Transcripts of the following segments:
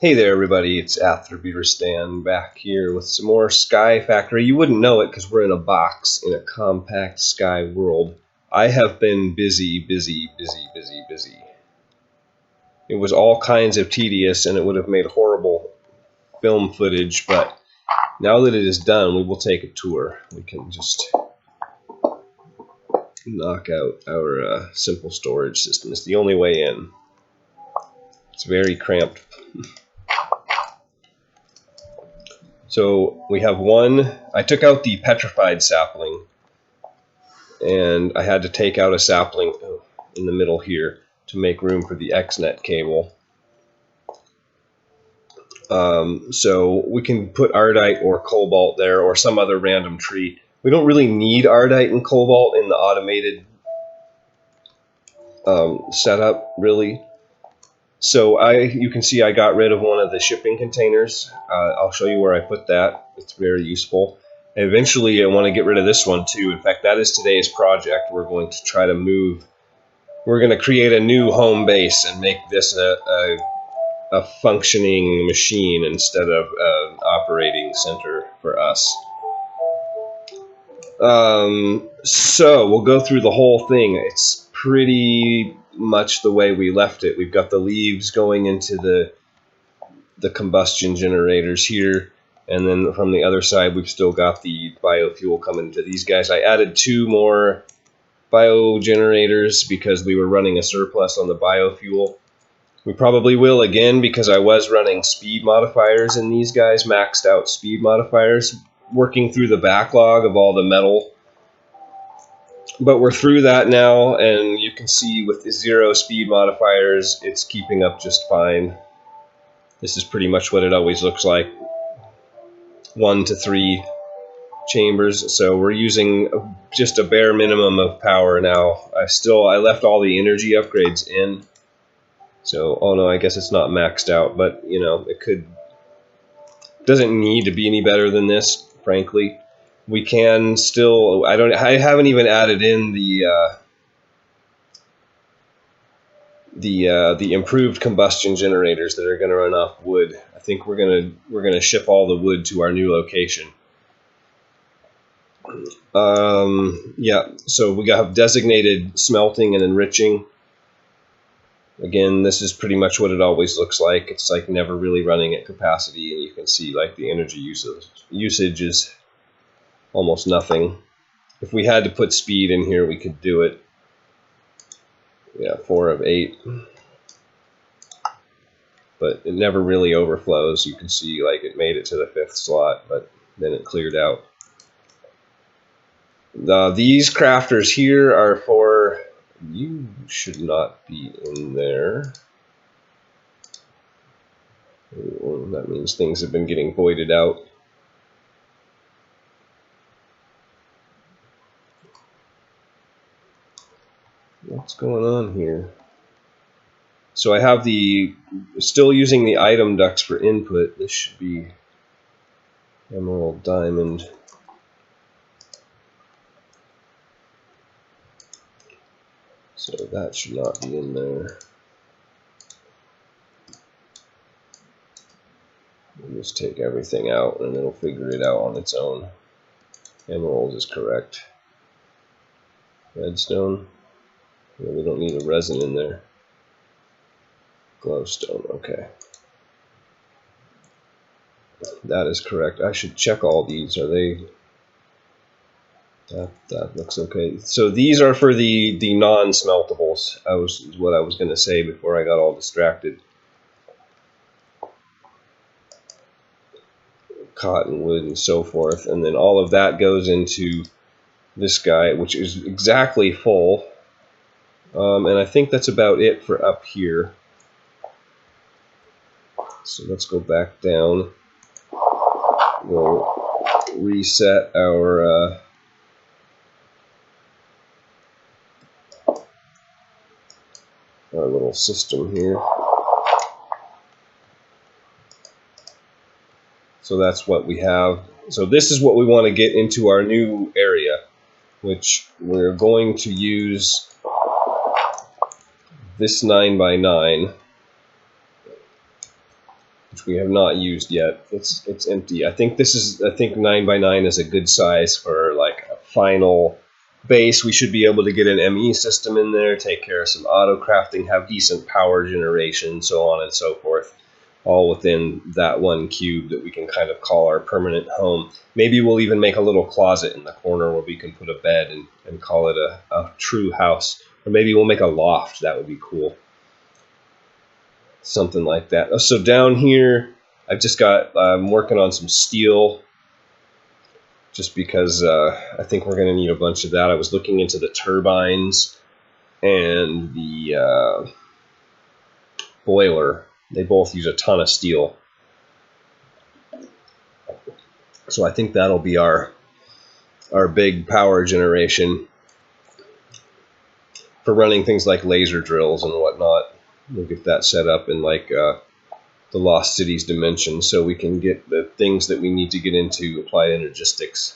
Hey there everybody, it's Atherbeaverstan back here with some more Sky Factory. You wouldn't know it because we're in a box in a compact sky world. I have been busy. It was all kinds of tedious and it would have made horrible film footage, but now that it is done, we will take a tour. We can just knock out our simple storage system. It's the only way in. It's very cramped. So we have one. I took out the petrified sapling, and I had to take out a sapling in the middle here to make room for the XNet cable. So we can put Ardite or Cobalt there, or some other random tree. We don't really need Ardite and Cobalt in the automated setup, really. So you can see I got rid of one of the shipping containers. I'll show you where I put that. It's very useful. Eventually I want to get rid of this one too. In fact, that is today's project. We're going to try to move. We're going to create a new home base and make this a functioning machine instead of an operating center for us. So we'll go through the whole thing. It's pretty much the way we left it. We've got the leaves going into the combustion generators here, and then from the other side we've still got the biofuel coming to these guys. I added 2 more bio generators because we were running a surplus on the biofuel. We probably will again because I was running speed modifiers in these guys, maxed out speed modifiers, working through the backlog of all the metal. But we're through that now, and you can see with the 0 speed modifiers, it's keeping up just fine. This is pretty much what it always looks like. 1 to 3 chambers, so we're using just a bare minimum of power now. I left all the energy upgrades in. So, oh no, I guess it's not maxed out, but you know, doesn't need to be any better than this, frankly. We can still, I haven't even added in the improved combustion generators that are going to run off wood. I think we're gonna ship all the wood to our new location. Yeah, so we have designated smelting and enriching. Again, this is pretty much what it always looks like. It's like never really running at capacity, and you can see like the energy usage is almost nothing. If we had to put speed in here, we could do it. Yeah, 4 of 8. But it never really overflows. You can see like it made it to the 5th slot, but then it cleared out. These crafters here are for... You should not be in there. Well, that means things have been getting voided out. What's going on here? So I have still using the item ducts for input. This should be emerald, diamond. So that should not be in there. We'll just take everything out and it'll figure it out on its own. Emerald is correct. Redstone. Yeah, we don't need a resin in there. Glowstone, okay. That is correct. I should check all these. Are they... That looks okay. So these are for the non-smeltables. Is what I was going to say before I got all distracted. Cottonwood and so forth, and then all of that goes into this guy, which is exactly full. And I think that's about it for up here. So let's go back down. We'll reset our little system here. So that's what we have. So this is what we want to get into our new area, which we're going to use this 9x9. which we have not used yet. It's empty. I think 9x9 is a good size for like a final base. We should be able to get an ME system in there, take care of some auto crafting, have decent power generation, so on and so forth, all within that one cube that we can kind of call our permanent home. Maybe we'll even make a little closet in the corner where we can put a bed and call it a true house. Or maybe we'll make a loft. That would be cool. Something like that. So down here, I'm working on some steel, just because I think we're going to need a bunch of that. I was looking into the turbines and the boiler. They both use a ton of steel. So I think that'll be our big power generation for running things like laser drills and whatnot. We'll get that set up in like the Lost Cities dimension, so we can get the things that we need to get into applied energistics.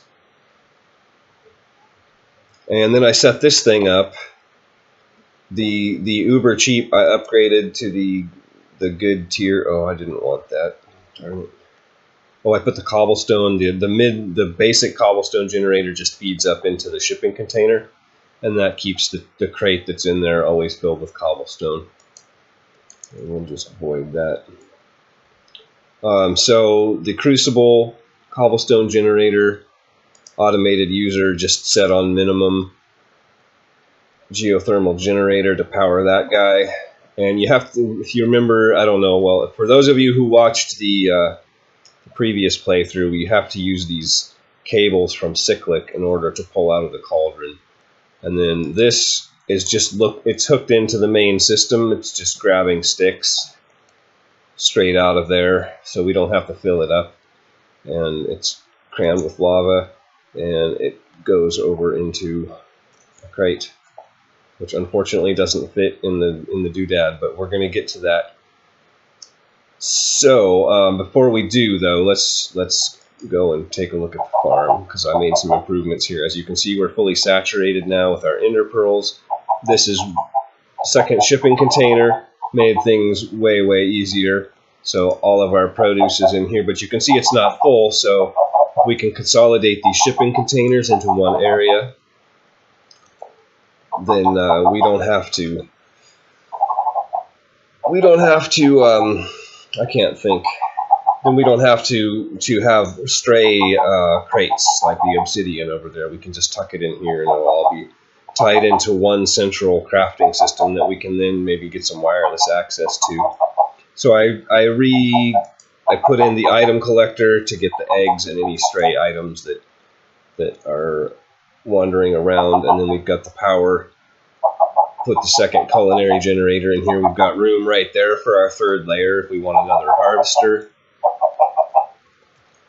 And then I set this thing up. The uber cheap, I upgraded to the good tier. Oh, I didn't want that. Darn it. Oh, I put the cobblestone. The basic cobblestone generator just feeds up into the shipping container, and that keeps the crate that's in there always filled with cobblestone. And we'll just void that. So the Crucible cobblestone generator automated user just set on minimum geothermal generator to power that guy. And you have to, if you remember, I don't know, well, for those of you who watched the previous playthrough, you have to use these cables from Cyclic in order to pull out of the cauldron. And then this is just, it's hooked into the main system. It's just grabbing sticks straight out of there, so we don't have to fill it up. And it's crammed with lava, and it goes over into a crate, which unfortunately doesn't fit in the doodad, but we're going to get to that. So before we do, though, let's go and take a look at the farm, because I made some improvements here. As you can see, we're fully saturated now with our ender pearls. This is second shipping container, made things way easier. So all of our produce is in here, but you can see it's not full, so we can consolidate these shipping containers into one area. Then we don't have to I can't think. Then we don't have to have stray crates like the obsidian over there. We can just tuck it in here, and it'll all be tied into one central crafting system that we can then maybe get some wireless access to. So I put in the item collector to get the eggs and any stray items that are wandering around, and then we've got the power. Put the second culinary generator in here. We've got room right there for our third layer if we want another harvester.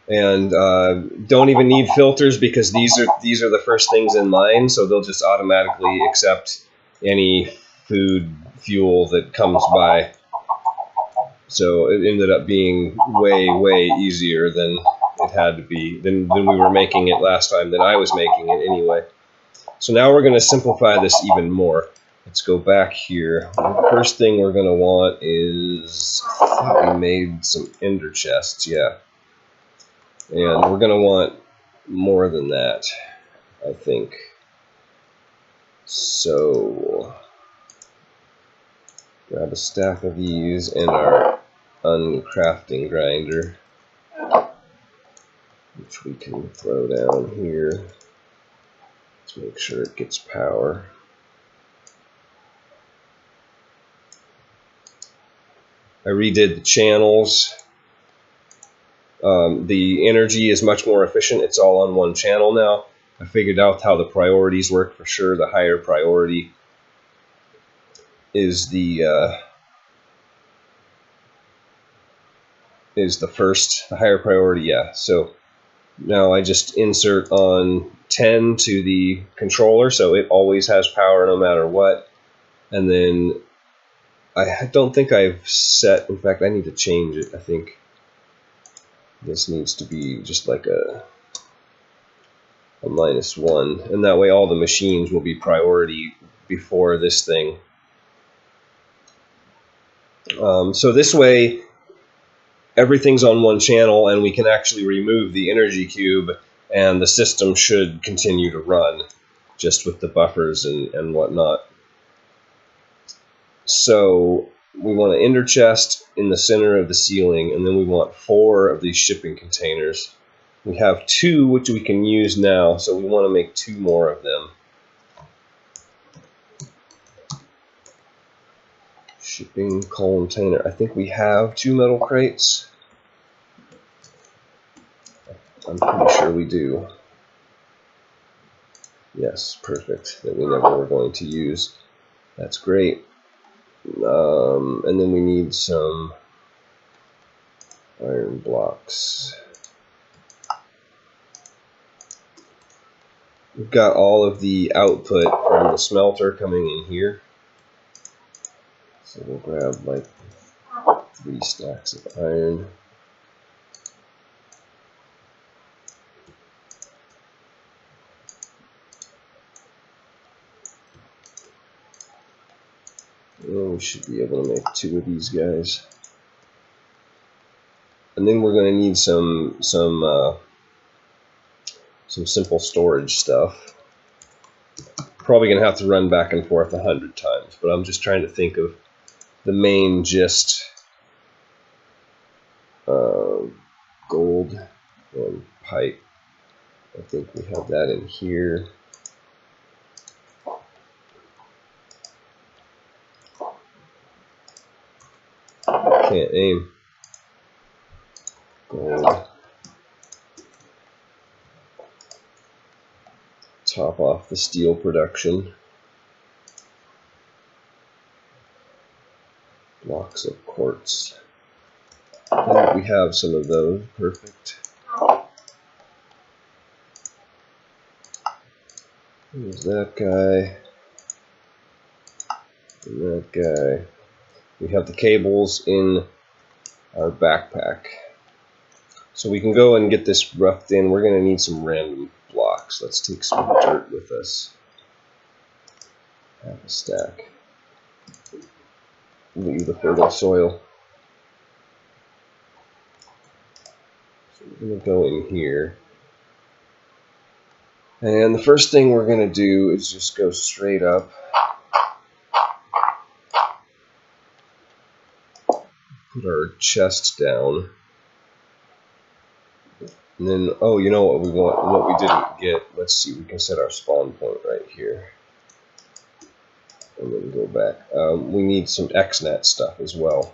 And don't even need filters, because these are the first things in line, so they'll just automatically accept any food fuel that comes by. So it ended up being way easier than it had to be, than we were making it last time, than I was making it anyway. So now we're going to simplify this even more. Let's go back here. The first thing we're going to want is, I thought we made some ender chests, yeah. And we're going to want more than that, I think. So grab a stack of these and our uncrafting grinder, which we can throw down here. Let's make sure it gets power. I redid the channels. The energy is much more efficient. It's all on one channel now. I figured out how the priorities work for sure. The higher priority is the first. The higher priority, yeah. So now I just insert on 10 to the controller, so it always has power no matter what. And then I don't think I've set, in fact I need to change it. I think this needs to be just like a -1, and that way all the machines will be priority before this thing. So this way, everything's on one channel, and we can actually remove the energy cube, and the system should continue to run just with the buffers and whatnot. So we want an ender chest in the center of the ceiling, and then we want 4 of these shipping containers. We have 2 which we can use now, so we want to make 2 more of them. Shipping container. I think we have 2 metal crates. I'm pretty sure we do. Yes, perfect. That we never were going to use. That's great. And then we need some iron blocks. We've got all of the output from the smelter coming in here. So we'll grab like 3 stacks of iron. And we should be able to make 2 of these guys. And then we're going to need some simple storage stuff. Probably going to have to run back and forth 100 times, but I'm just trying to think of the main gist. Gold and pipe. I think we have that in here. Can't aim. Gold. Top off the steel production. Blocks of quartz. And we have some of those. Perfect. There's that guy. And that guy. We have the cables in our backpack. So we can go and get this roughed in. We're going to need some random blocks. Let's take some dirt with us. Half a stack. Leave the fertile soil. So we're going to go in here. And the first thing we're going to do is just go straight up. Put our chest down. And then, oh, you know what we want, what we didn't get. Let's see, we can set our spawn point right here. And then go back. We need some XNet stuff as well.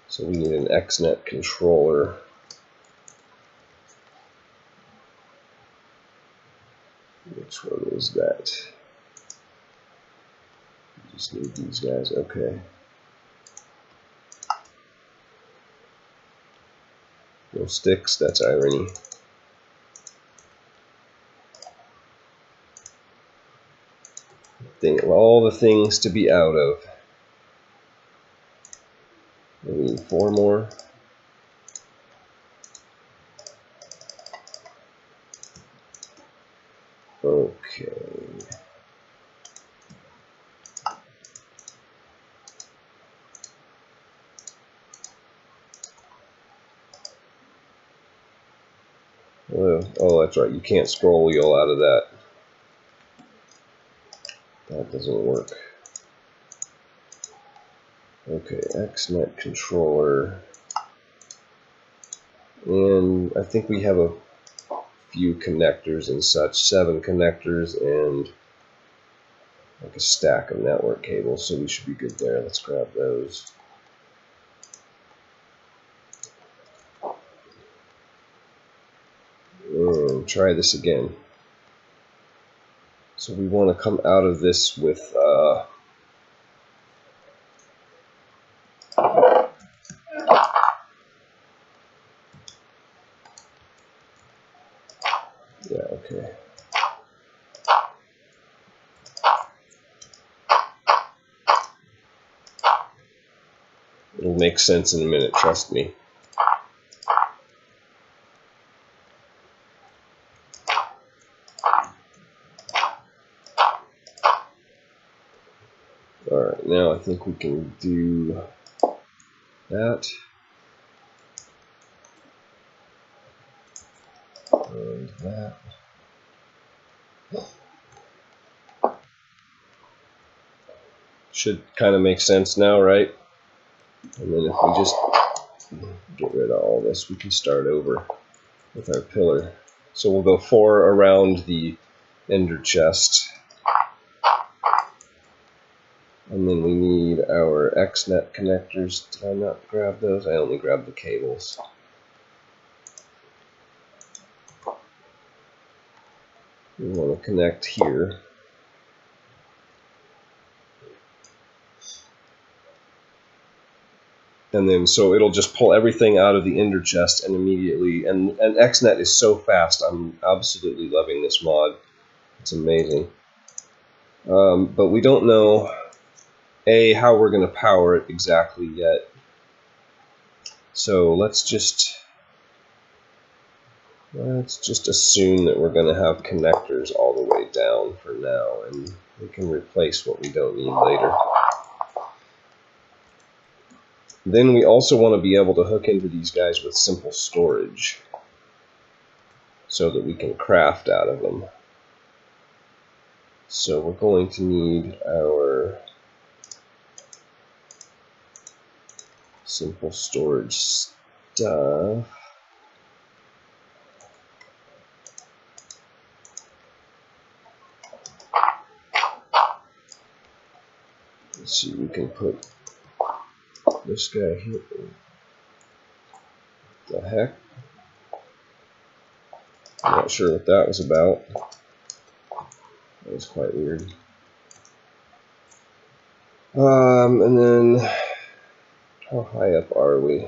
So we need an XNet controller. Which one is that? We just need these guys, okay. No sticks, that's irony. All the things to be out of. We need 4 more. Okay. Oh, that's right. You can't scroll wheel out of that. That doesn't work. Okay, XNet controller. And I think we have a few connectors and such. 7 connectors and like a stack of network cables, so we should be good there. Let's grab those. And try this again. So we want to come out of this with yeah, okay. It'll make sense in a minute, trust me. Alright, now I think we can do that. And that. Should kind of make sense now, right? And then if we just get rid of all this, we can start over with our pillar. So we'll go 4 around the ender chest. And then we need our XNet connectors. Did I not grab those? I only grabbed the cables. We want to connect here. And then so it'll just pull everything out of the ender chest and immediately, and XNet is so fast. I'm absolutely loving this mod. It's amazing. But we don't know how we're going to power it exactly yet. So let's just assume that we're going to have connectors all the way down for now, and we can replace what we don't need later. Then we also want to be able to hook into these guys with simple storage so that we can craft out of them. So we're going to need our simple storage stuff. Let's see, we can put this guy here. The heck? I'm not sure what that was about. That was quite weird. And then, how high up are we?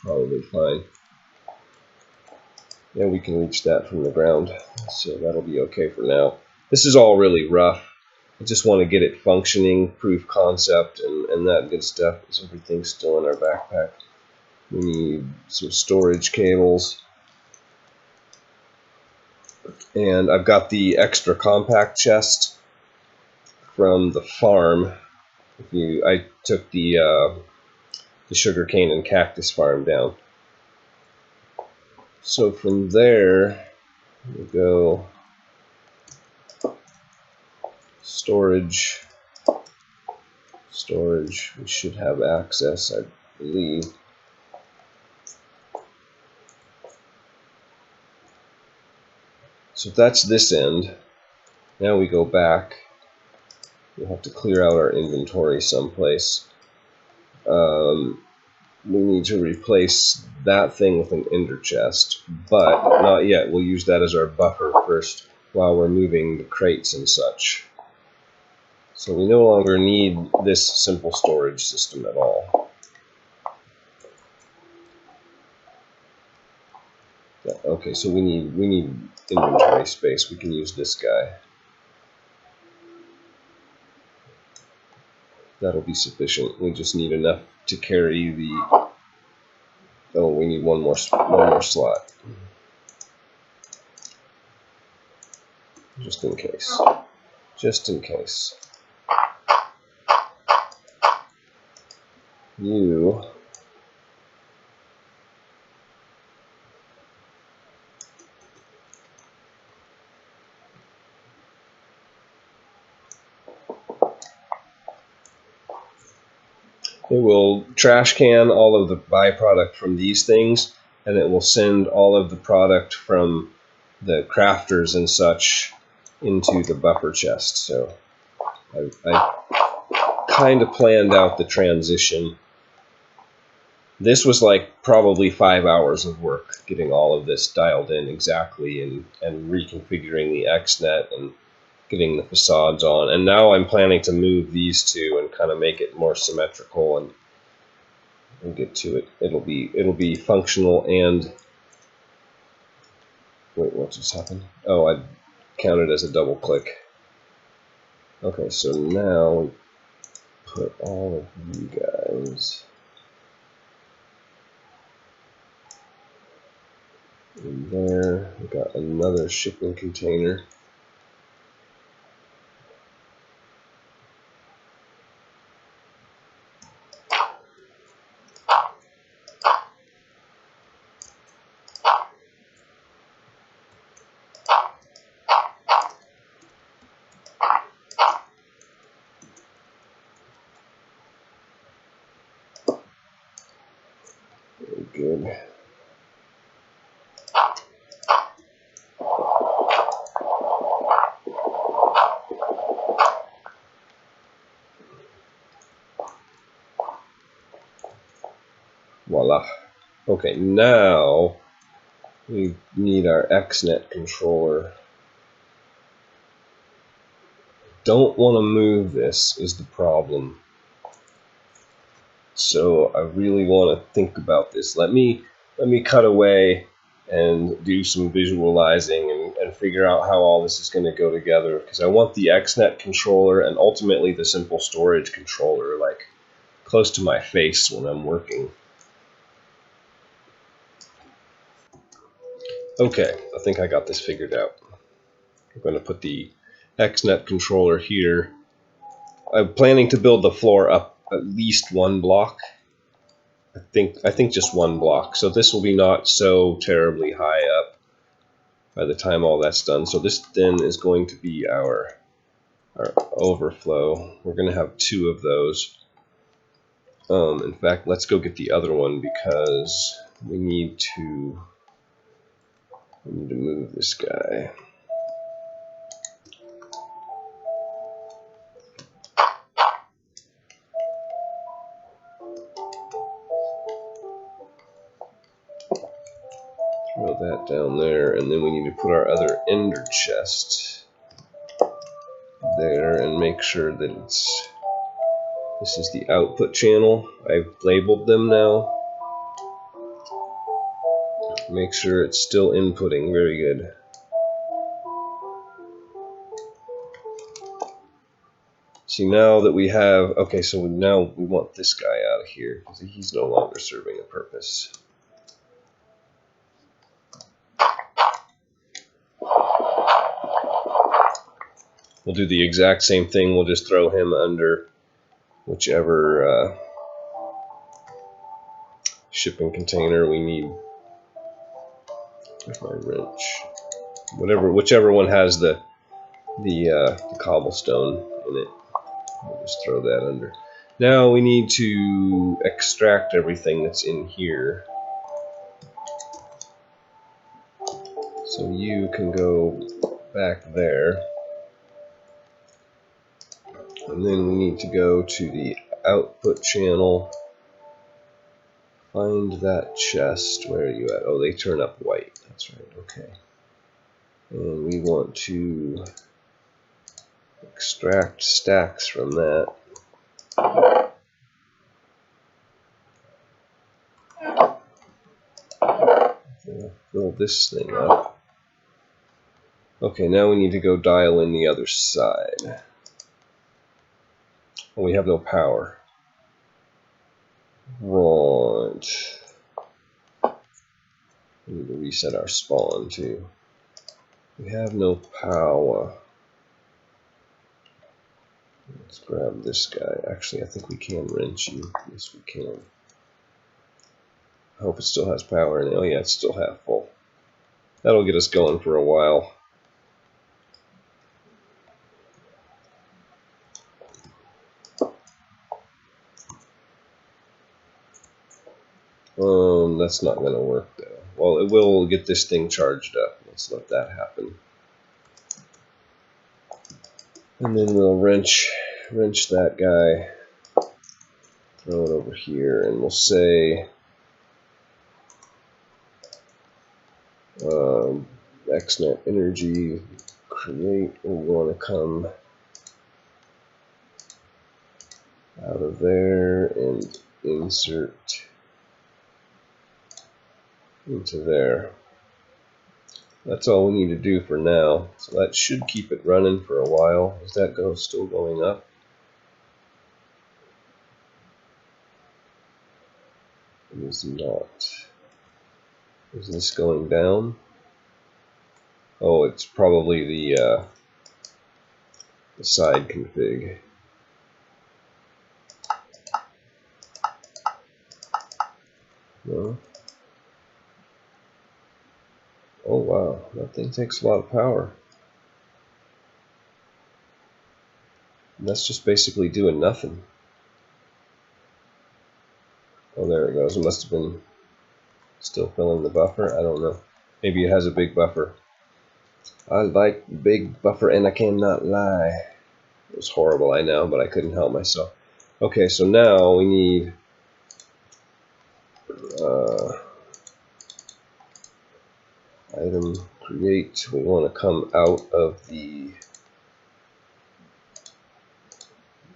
Probably fine. Yeah, we can reach that from the ground, so that'll be okay for now. This is all really rough. I just want to get it functioning, proof concept, and that good stuff. So everything's still in our backpack. We need some storage cables. And I've got the extra compact chest from the farm. I took the sugarcane and cactus farm down. So from there, we go storage. We should have access, I believe. So that's this end. Now we go back. We'll have to clear out our inventory someplace. We need to replace that thing with an ender chest, but not yet. We'll use that as our buffer first while we're moving the crates and such. So we no longer need this simple storage system at all. Yeah, okay, so we need inventory space. We can use this guy. That'll be sufficient. We just need enough to carry the. Oh, we need one more slot, just in case. Just in case. You. It will trash can all of the byproduct from these things, and it will send all of the product from the crafters and such into the buffer chest. So I kind of planned out the transition. This was like probably 5 hours of work getting all of this dialed in exactly and reconfiguring the XNet and getting the facades on. And now I'm planning to move these two and kind of make it more symmetrical, and we'll get to it. It'll be functional and wait, what just happened? Oh, I counted as a double click. Okay, so now we put all of you guys in there. We got another shipping container. Very good. Voila. Okay, now we need our XNet controller. Don't want to move this is the problem. So I really want to think about this. Let me cut away and do some visualizing and figure out how all this is going to go together, because I want the XNet controller and ultimately the simple storage controller like close to my face when I'm working. Okay, I think I got this figured out. I'm going to put the XNet controller here. I'm planning to build the floor up at least one block. I think just one block. So this will be not so terribly high up by the time all that's done. So this then is going to be our overflow. We're going to have two of those. In fact, let's go get the other one because we need to move this guy. Throw that down there, and then we need to put our other ender chest there and make sure that this is the output channel. I've labeled them now. Make sure it's still inputting. Very good. See, now that we have, okay, so now we want this guy out of here because he's no longer serving a purpose. We'll do the exact same thing. We'll just throw him under whichever shipping container we need. Where's my wrench? Whichever one has the cobblestone in it. We'll just throw that under. Now we need to extract everything that's in here. So you can go back there. And then we need to go to the output channel. Find that chest. Where are you at? Oh, they turn up white. That's right. Okay. And we want to extract stacks from that. Fill this thing up. Okay, now we need to go dial in the other side. Oh, we have no power. Right. We need to reset our spawn too. We have no power. Let's grab this guy. Actually, I think we can wrench you. Yes, we can. I hope it still has power. Oh yeah, it's still half full. That'll get us going for a while. That's not going to work though. Well, it will get this thing charged up. Let's let that happen. And then we'll wrench that guy. Throw it over here, and we'll say XNet energy create. We want to come out of there and insert into there. That's all we need to do for now. So that should keep it running for a while. Is that still going up? It is not. Is this going down? Oh, it's probably the side config. No. Oh wow, that thing takes a lot of power. And that's just basically doing nothing. Oh, there it goes. It must have been Still filling the buffer? I don't know. Maybe it has a big buffer. I like big buffer and I cannot lie. It was horrible, I know, but I couldn't help myself. Okay, so now we need item create. We want to come out of the,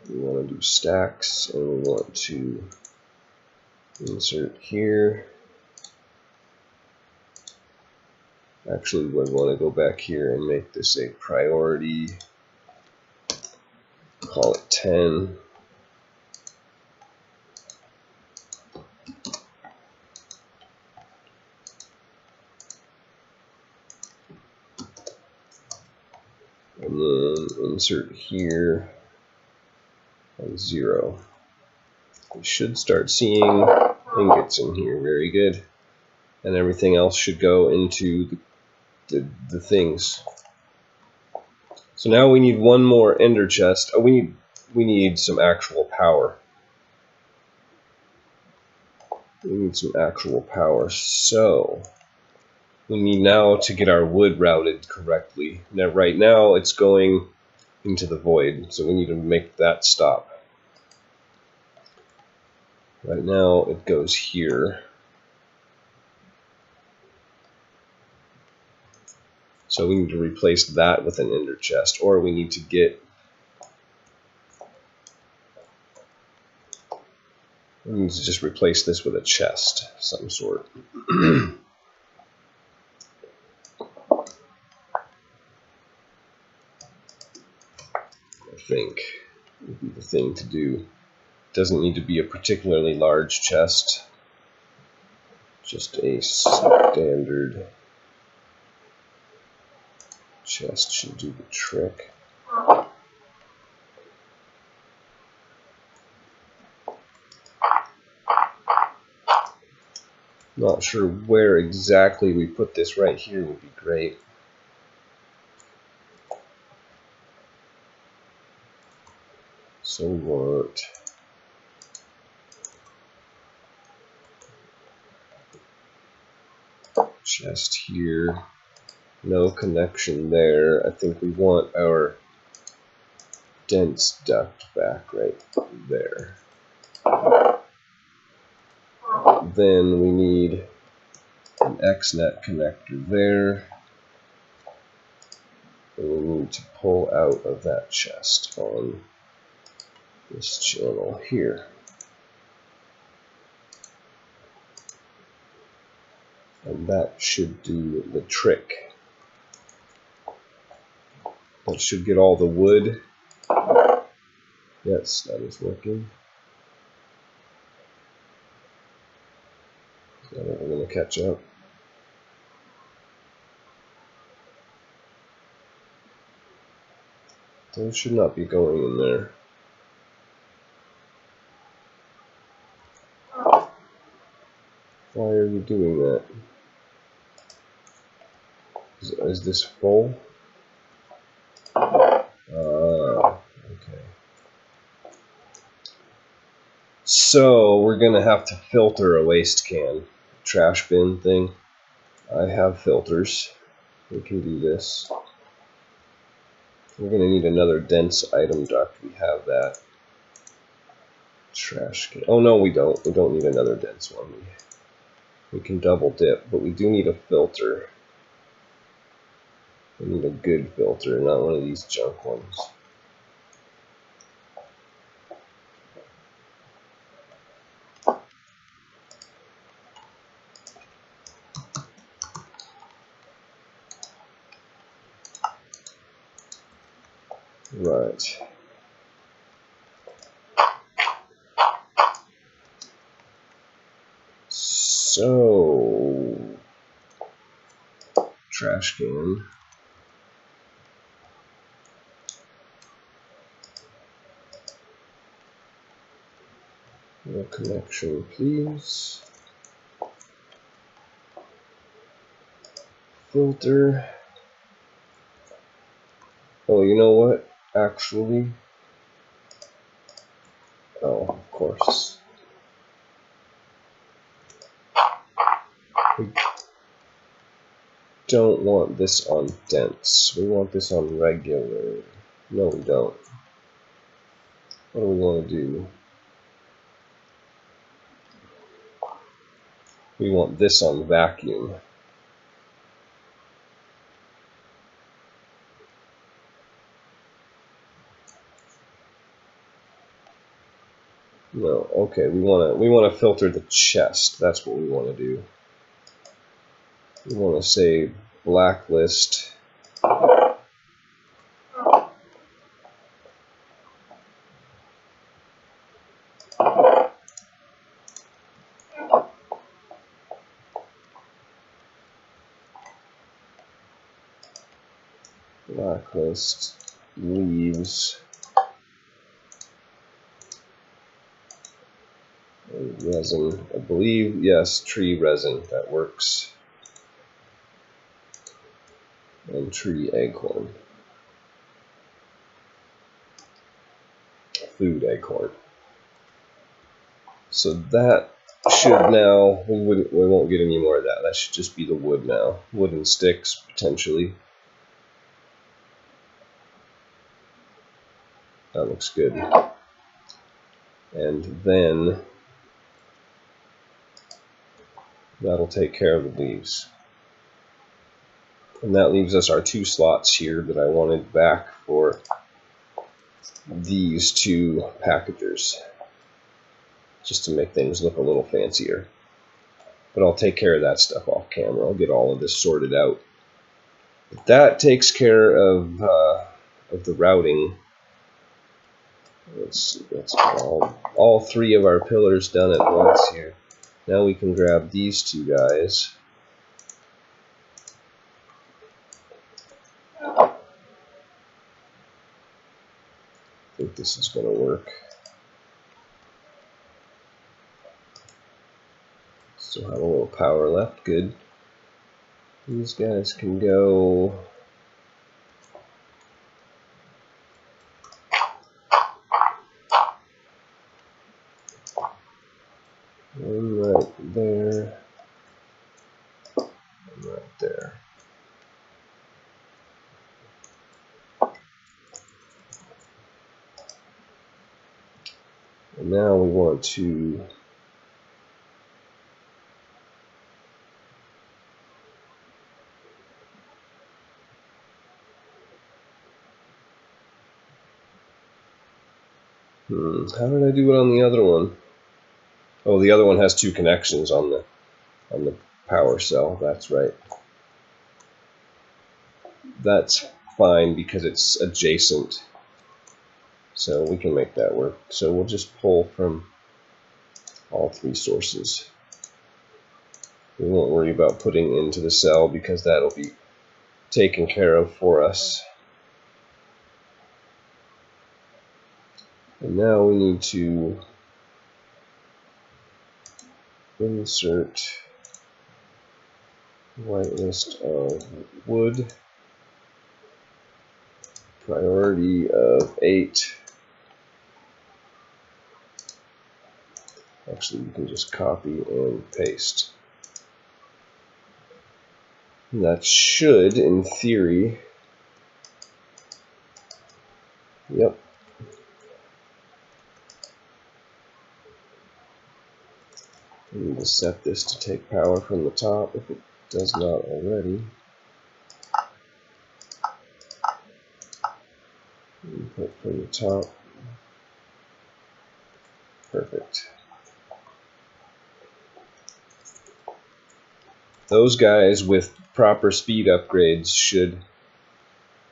we want to do stacks, and we want to insert here. Actually, we want to go back here and make this a priority. Call it 10. And then insert here on 0. We should start seeing ingots in here. Very good. And everything else should go into the things. So now we need one more ender chest. Oh, we need some actual power. We need some actual power. So we need now to get our wood routed correctly. Now, right now it's going into the void, so we need to make that stop. Right now it goes here. So we need to replace that with an ender chest, or we need to get, we need to just replace this with a chest of some sort. I think would be the thing to do. Doesn't need to be a particularly large chest, just a standard chest should do the trick. Not sure where exactly we put this. Right here would be great. So we want chest here, no connection there. I think we want our dense duct back right there. Then we need an XNet connector there. And we need to pull out of that chest on this channel here. And that should do the trick. That should get all the wood. Yes, that is working. Is that ever going to catch up? Those should not be going in there. Why are you doing that? Is this full? Okay. So we're gonna have to filter a waste can, trash bin thing. I have filters. We can do this. We're gonna need another dense item duct. We have that. Trash can. Oh no, we don't. We don't need another dense one. We can double dip, but we do need a filter. We need a good filter, not one of these junk ones. Right. So, trash can. No connection, please. Filter. Oh, you know what? Actually, oh, of course. We don't want this on dense. We want this on regular. No, we don't. What do we want to do? We want this on vacuum. No, okay, we want to filter the chest. That's what we want to do. We want to say blacklist leaves resin. I believe, yes, tree resin. That works. And tree acorn. Food acorn. So that should now, we won't get any more of that. That should just be the wood now. Wooden sticks, potentially. That looks good. And then that'll take care of the leaves. And that leaves us our 2 slots here that I wanted back for these 2 packagers, just to make things look a little fancier. But I'll take care of that stuff off camera. I'll get all of this sorted out. But that takes care of the routing. Let's see, that's all 3 of our pillars done at once here. Now we can grab these 2 guys. I think this is going to work. Still have a little power left. Good. These guys can go one right there, and right there. And now we want to how did I do it on the other one? Oh, the other one has 2 connections on the power cell. That's right. That's fine because it's adjacent. So we can make that work. So we'll just pull from all 3 sources. We won't worry about putting into the cell because that'll be taken care of for us. And now we need to insert whitelist of wood, priority of 8. Actually, you can just copy and paste. And that should, in theory, yep. We need to set this to take power from the top if it does not already. Input from the top. Perfect. Those guys with proper speed upgrades should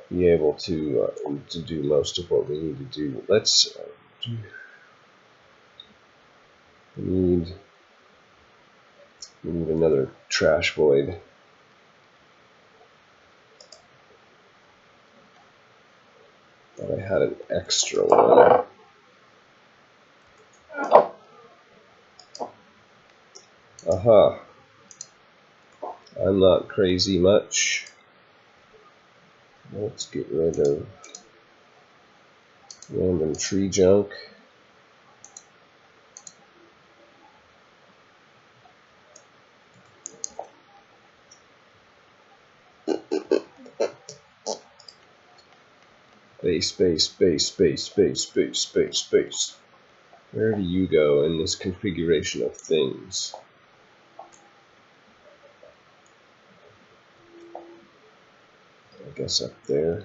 be able to do most of what we need to do. Let's we need another trash void. Thought I had an extra one. Aha. I'm not crazy much. Let's get rid of random tree junk. Space. Where do you go in this configuration of things? I guess up there.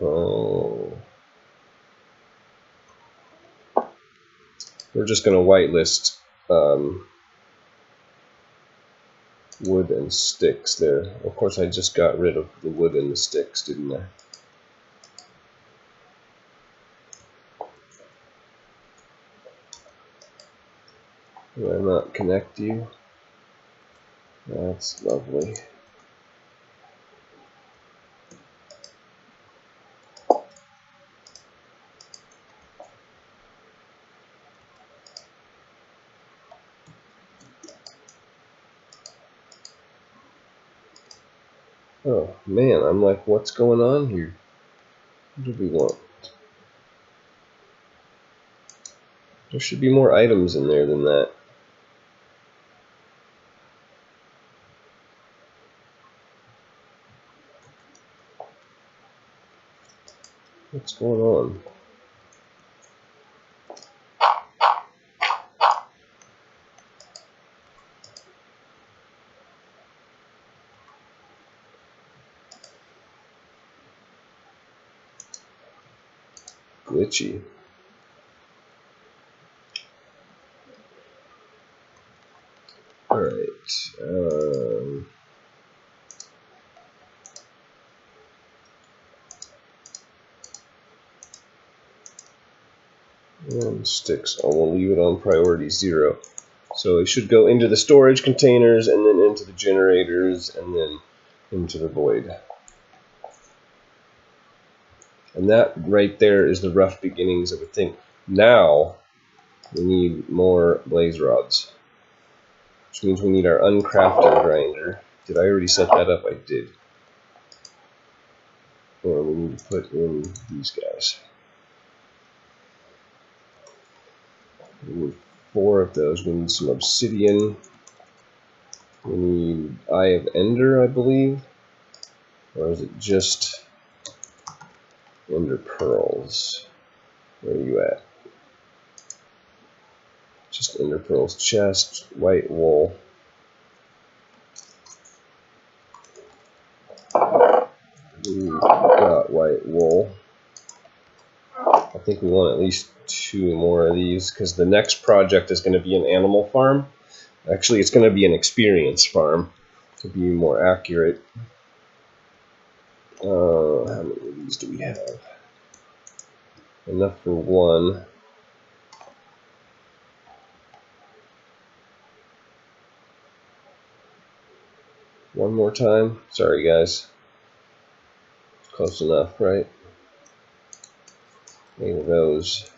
Oh. We're just going to whitelist wood and sticks there. Of course, I just got rid of the wood and the sticks, didn't I? Do I not connect you? That's lovely. Oh man, I'm like, what's going on here? What do we want? There should be more items in there than that. What's going on? Glitchy. Alright. And sticks. I will leave it on priority 0. So it should go into the storage containers, and then into the generators, and then into the void. And that right there is the rough beginnings of a thing. Now we need more blaze rods, which means we need our uncrafted grinder. Did I already set that up? I did. And we need to put in these guys. We need 4 of those. We need some obsidian. We need Eye of Ender, I believe. Or is it just Ender Pearls? Where are you at? Just Ender Pearls. Chest, white wool. We've got white wool. I think we want at least 2 more of these, because the next project is going to be an animal farm. Actually, it's going to be an experience farm, to be more accurate. How many of these do we have? Enough for 1. One more time. Sorry, guys. Close enough, right? 8 of those.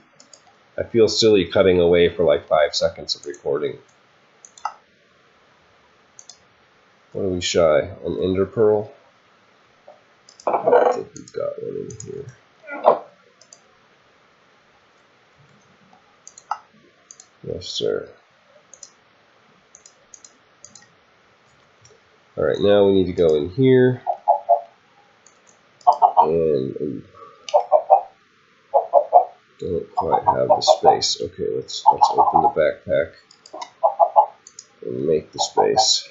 I feel silly cutting away for like 5 seconds of recording. What are we shy? An Ender Pearl? I think we've got one in here. Yes, sir. Alright, now we need to go in here. And don't quite have the space. Okay, let's open the backpack and make the space.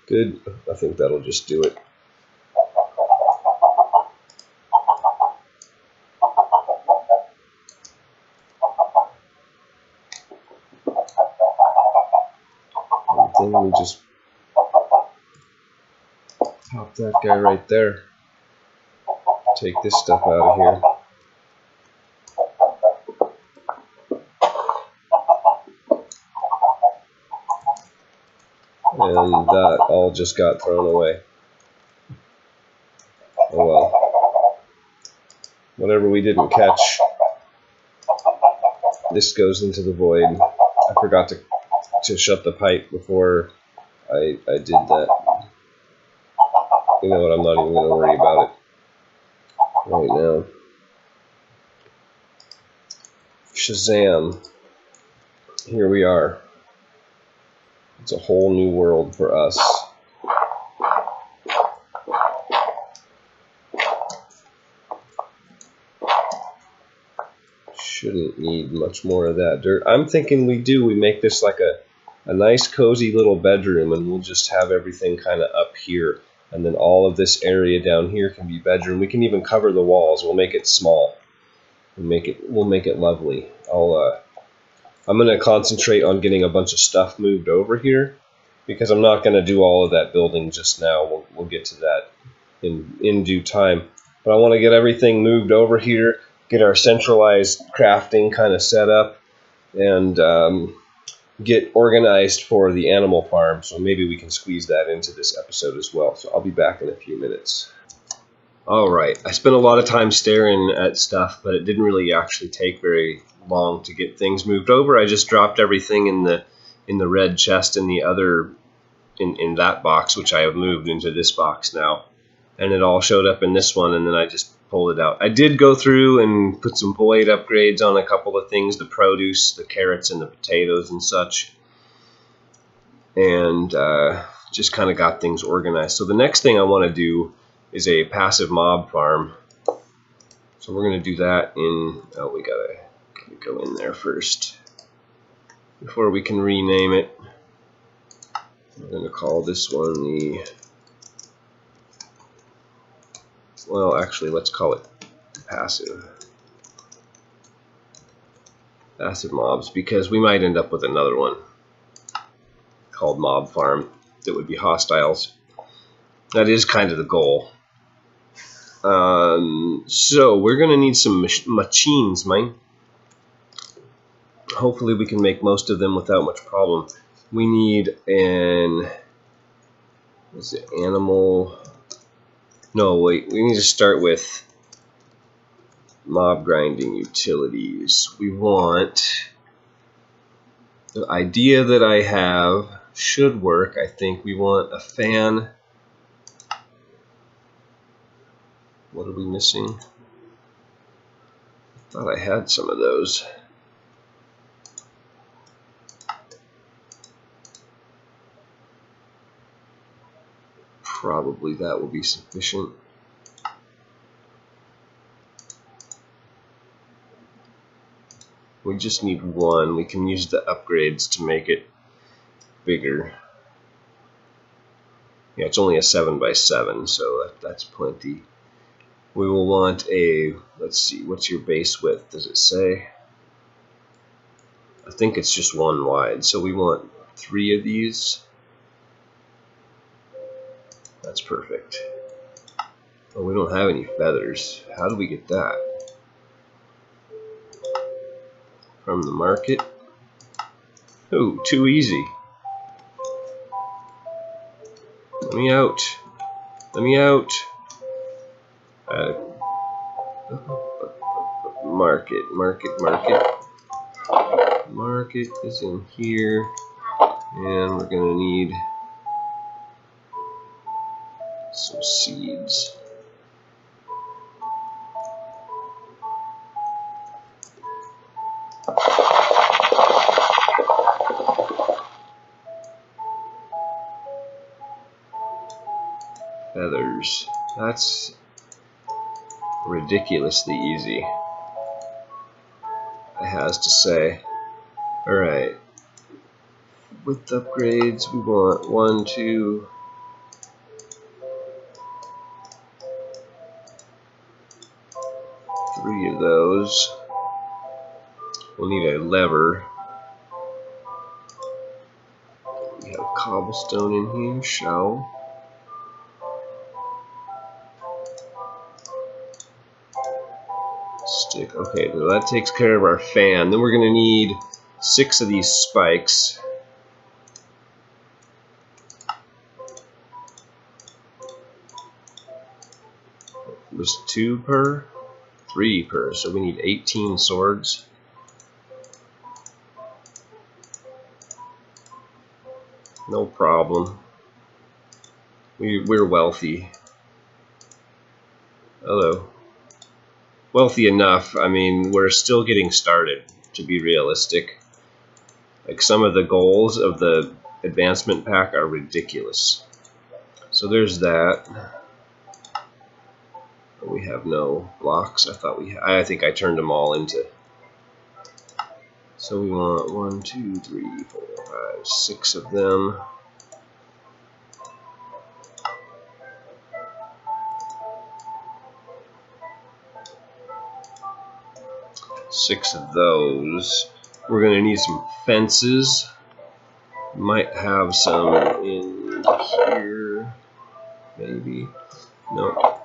Good. I think that'll just do it. And then we just pop that guy right there. Take this stuff out of here. And that all just got thrown away. Oh well. Whatever we didn't catch this goes into the void. I forgot to shut the pipe before I did that. You know what, I'm not even going to worry about it right now. Shazam. Here we are. It's a whole new world for us. Shouldn't need much more of that dirt. I'm thinking we make this like a nice cozy little bedroom, and we'll just have everything kind of up here, and then all of this area down here can be bedroom. We can even cover the walls. We'll make it small. We'll make it lovely. I'm going to concentrate on getting a bunch of stuff moved over here, because I'm not going to do all of that building just now. We'll get to that in due time. But I want to get everything moved over here, get our centralized crafting kind of set up, and get organized for the animal farm. So maybe we can squeeze that into this episode as well. So I'll be back in a few minutes. All right, I spent a lot of time staring at stuff, but it didn't really actually take very long to get things moved over. I just dropped everything in the red chest in the other in that box, which I have moved into this box now, and it all showed up in this one, and then I just pulled it out. I did go through and put some void upgrades on a couple of things, the produce, the carrots and the potatoes and such, and just kind of got things organized. So the next thing I want to do is a passive mob farm. So we're going to do that in, oh, we gotta go in there first before we can rename it. We're going to call this one the, well, actually, let's call it passive mobs, because we might end up with another one called mob farm that would be hostiles. That is kind of the goal. So we're going to need some machines, man. Hopefully we can make most of them without much problem. We need an, what's it, animal, no wait, we need to start with mob grinding utilities. We want, the idea that I have should work, I think. We want a fan. What are we missing? I thought I had some of those. Probably that will be sufficient. We just need one. We can use the upgrades to make it bigger. Yeah, it's only a 7x7, so that's plenty. We will want a, let's see, what's your base width? Does it say? I think it's just 1 wide, so we want 3 of these. That's perfect. Oh, we don't have any feathers. How do we get that? From the market? Oh, too easy. Let me out. Let me out. Market. Market is in here. And we're going to need some seeds. Feathers. That's ridiculously easy, I has to say. Alright. With upgrades, we want 1, 2, 3 of those. We'll need a lever. We have cobblestone in here, shell. Stick. Okay, so that takes care of our fan. Then we're going to need 6 of these spikes. Just 2 per? 3 per. So we need 18 swords. No problem. We're wealthy. Although, wealthy enough, I mean, we're still getting started, to be realistic. Like, some of the goals of the advancement pack are ridiculous. So there's that. We have no blocks. I think I turned them all into. So we want 1, 2, 3, 4, 5, 6 of them. Six of those. We're going to need some fences. Might have some in here. Maybe. Nope.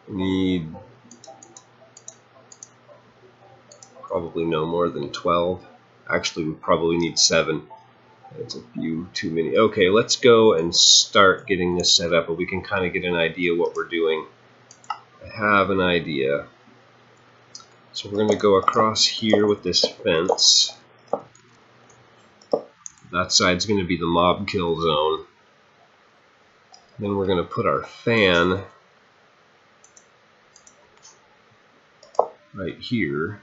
Need probably no more than 12. Actually, we probably need 7. That's a few too many. Okay, let's go and start getting this set up, but we can kind of get an idea what we're doing. I have an idea. So we're going to go across here with this fence. That side's going to be the mob kill zone. Then we're going to put our fan right here.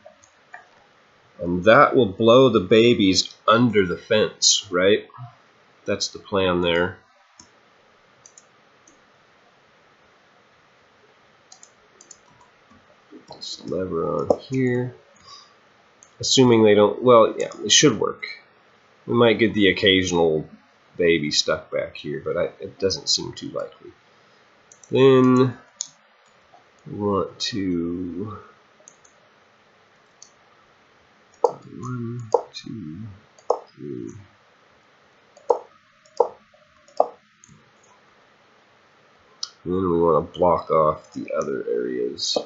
And that will blow the babies under the fence, right? That's the plan there. This lever on here. Assuming they don't, well, yeah, it should work. We might get the occasional baby stuck back here, but it doesn't seem too likely. Then we want to 1, 2, 3. And then we want to block off the other areas.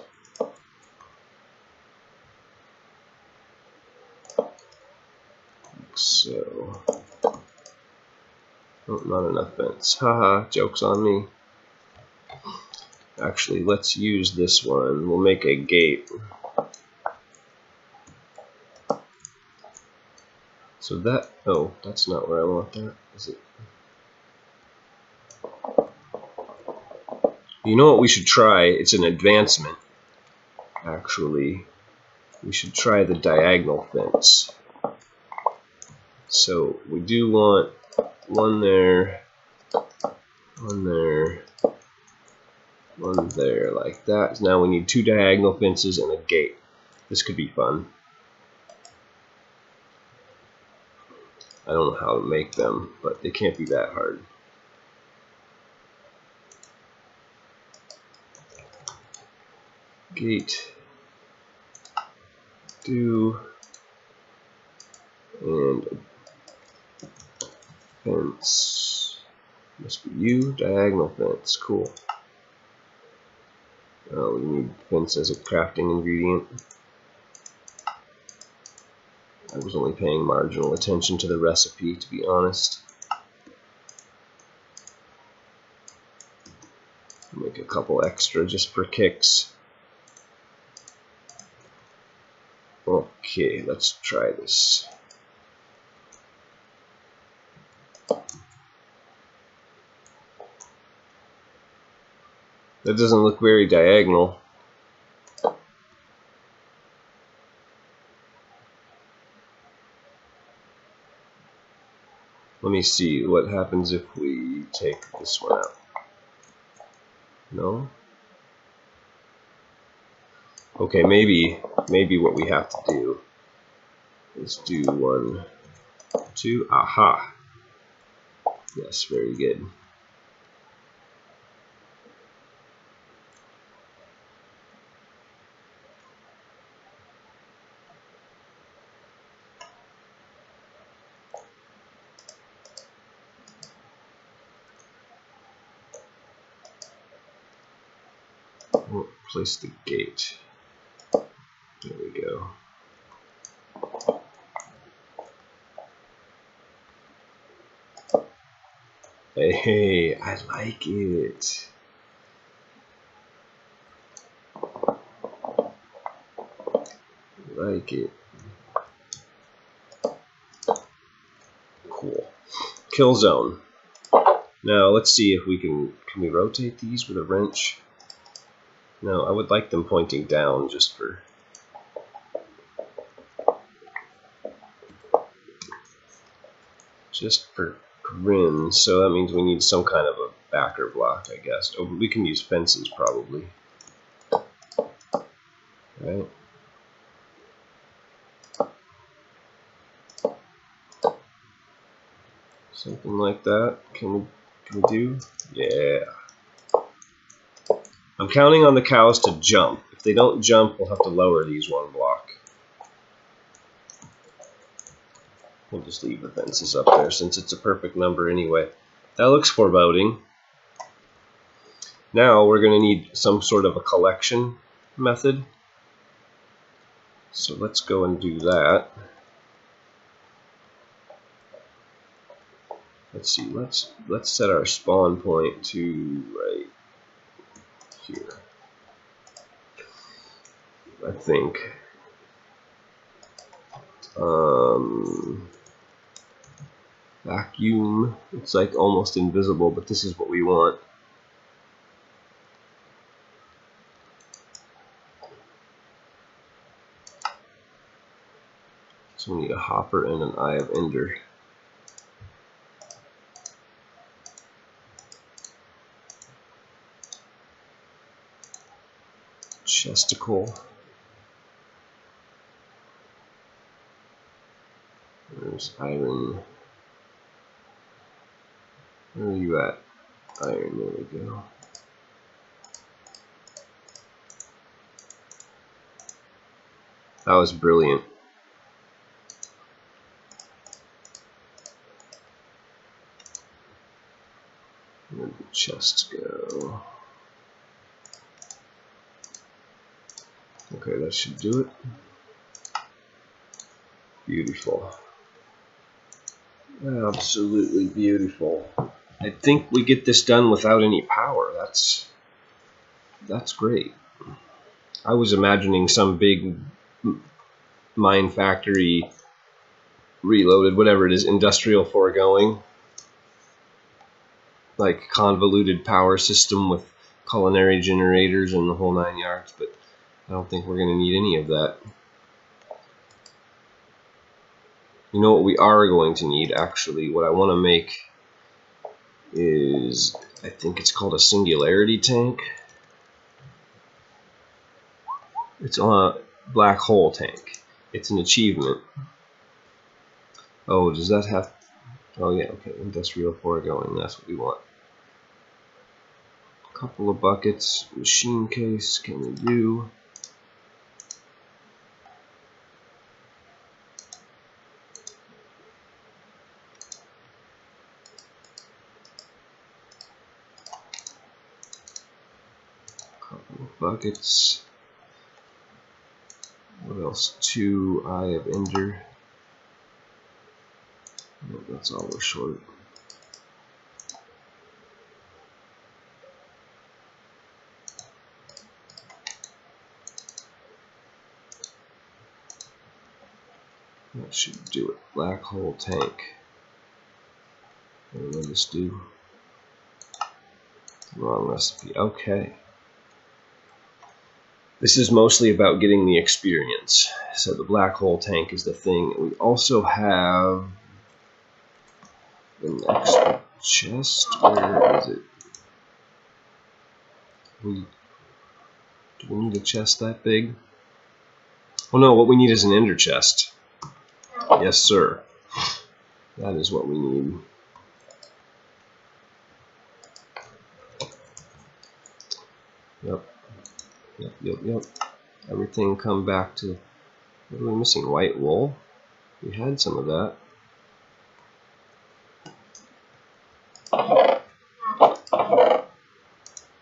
Like so. Oh, not enough fence. Haha, joke's on me. Actually, let's use this one. We'll make a gate. So that, oh, that's not where I want that, is it? You know what we should try? It's an advancement, actually. We should try the diagonal fence. So we do want one there, one there, one there, like that. Now we need 2 diagonal fences and a gate. This could be fun. I don't know how to make them, but they can't be that hard. Gate, do, and fence. Must be you, diagonal fence. Cool. Oh, we need fence as a crafting ingredient. I was only paying marginal attention to the recipe, to be honest. Make a couple extra just for kicks. Okay, let's try this. That doesn't look very diagonal. Let me see what happens if we take this one out. No? Okay, maybe what we have to do is do 1, 2, aha. Yes, very good. We'll place the gate. There we go. Hey, I like it. like it. Cool. Kill zone. Now let's see if we can we rotate these with a wrench? No, I would like them pointing down just for grins. So that means we need some kind of a backer block, I guess. Oh, we can use fences probably. Right? Something like that. Can we do? Yeah. I'm counting on the cows to jump. If they don't jump, we'll have to lower these one block. We'll just leave the fences up there since it's a perfect number anyway. That looks foreboding. Now we're going to need some sort of a collection method. So let's go and do that. Let's see, let's set our spawn point to right here. I think. Vacuum. It's like almost invisible, but this is what we want. So we need a hopper and an eye of ender. Chesticle. There's iron. Where are you at? Iron, there we go. That was brilliant. Where did the chests go? Okay, that should do it. Beautiful. Absolutely beautiful. I think we get this done without any power. That's great. I was imagining some big mine factory, reloaded, whatever it is, industrial foregoing, like convoluted power system with culinary generators and the whole 9 yards, but I don't think we're going to need any of that. You know what we are going to need, actually? What I want to make is, I think it's called a singularity tank. It's on a black hole tank. It's an achievement. Oh, does that have... Oh yeah, okay, industrial foregoing, that's what we want. A couple of buckets, machine case, can we do? Couple of buckets. What else? 2 eye of ender. No, that's all we're short. That should do it. Black hole tank. What did I just do? Wrong recipe. Okay. This is mostly about getting the experience. So the black hole tank is the thing. We also have the next chest. Where is it? Do we need a chest that big? Oh no, what we need is an ender chest. Yes, sir. That is what we need. Yep. Everything come back to... What are we missing? White wool? We had some of that.